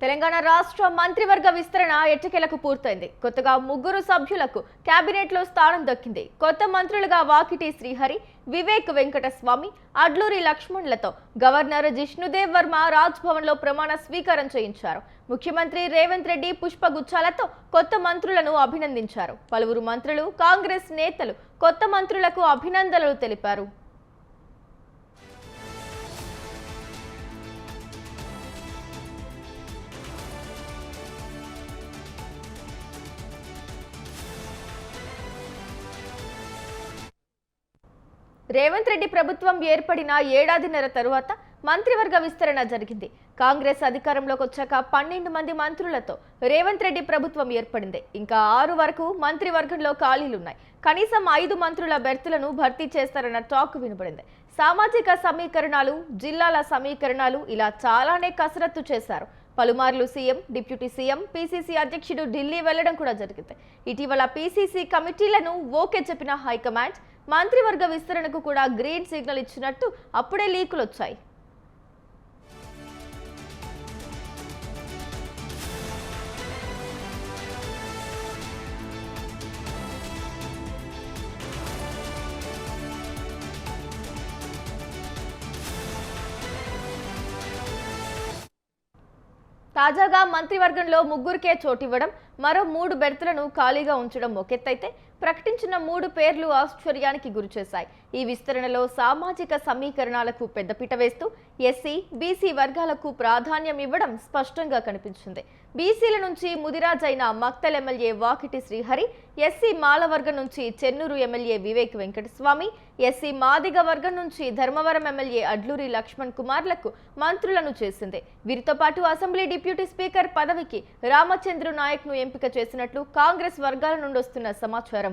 తెలంగాణ రాష్ట్ర మంత్రివర్గ విస్తరణ ఎట్టకేలకు పూర్తయింది. కొత్తగా 3 సభ్యులకు కేబినెట్ లో స్థానం దక్కింది. కొత్త మంత్రులుగా వాకిటి శ్రీహరి, వివేక్ వెంకటస్వామి, అడ్లూరి లక్ష్మణ్లతో గవర్నర్ జిష్ణుదేవ్ వర్మ రాజ్ భవన్ లో ప్రమాణ స్వీకారం చేయించారు. ముఖ్యమంత్రి రేవంత్ రెడ్డి పుష్పగుచ్చాలతో కొత్త మంత్రులను అభినందించారు. పలువురు మంత్రులు, కాంగ్రెస్ నేతలు కొత్త మంత్రులకు అభినందనలు తెలిపారు. రేవంత్ రెడ్డి ప్రభుత్వం ఏర్పడిన ఏడాదిన్నర తరువాత మంత్రివర్గ విస్తరణ జరిగింది. కాంగ్రెస్ అధికారంలోకి వచ్చాక 12 మంది మంత్రులతో రేవంత్ రెడ్డి ప్రభుత్వం ఏర్పడింది. ఇంకా 6 వరకు మంత్రివర్గంలో ఖాళీలున్నాయి. కనీసం 5 మంత్రుల బెర్తులను భర్తీ చేస్తారన్న టాక్ వినబడింది. సామాజిక సమీకరణాలు, జిల్లాల సమీకరణాలు ఇలా చాలానే కసరత్తు చేశారు. పలుమార్లు సీఎం, డిప్యూటీ సీఎం, పీసీసీ అధ్యక్షుడు ఢిల్లీ వెళ్లడం కూడా జరిగింది. ఇటీవల పీసీసీ కమిటీలను ఓకే చెప్పిన హైకమాండ్ మంత్రివర్గ విస్తరణకు కూడా గ్రీన్ సిగ్నల్ ఇచ్చినట్టు అప్పుడే లీకులు వచ్చాయి. తాజాగా మంత్రివర్గంలో 3కే చోటివ్వడం, మరో 3 బెర్తులను ఖాళీగా ఉంచడం ఒకెత్తైతే ప్రకటించిన 3 పేర్లు ఆశ్చర్యానికి గురిచేశాయి. ఈ విస్తరణలో సామాజిక సమీకరణాలకు పెద్దపీట వేస్తూ ఎస్సీ, బీసీ వర్గాలకు ప్రాధాన్యం ఇవ్వడం స్పష్టంగా కనిపించింది. బీసీల నుంచి ముదిరాజ్ అయిన మక్తల్ ఎమ్మెల్యే వాకిటి శ్రీహరి, ఎస్సీ మాల వర్గం నుంచి చెన్నూరు ఎమ్మెల్యే వివేక్ వెంకటస్వామి, ఎస్సీ మాదిగ వర్గం నుంచి ధర్మవరం ఎమ్మెల్యే అడ్లూరి లక్ష్మణ్ కుమార్లకు మంత్రులను చేసింది. వీరితో పాటు అసెంబ్లీ డిప్యూటీ స్పీకర్ పదవికి రామచంద్ర నాయక్ ను ఎంపిక చేసినట్లు కాంగ్రెస్ వర్గాల నుండి వస్తున్న సమాచారం.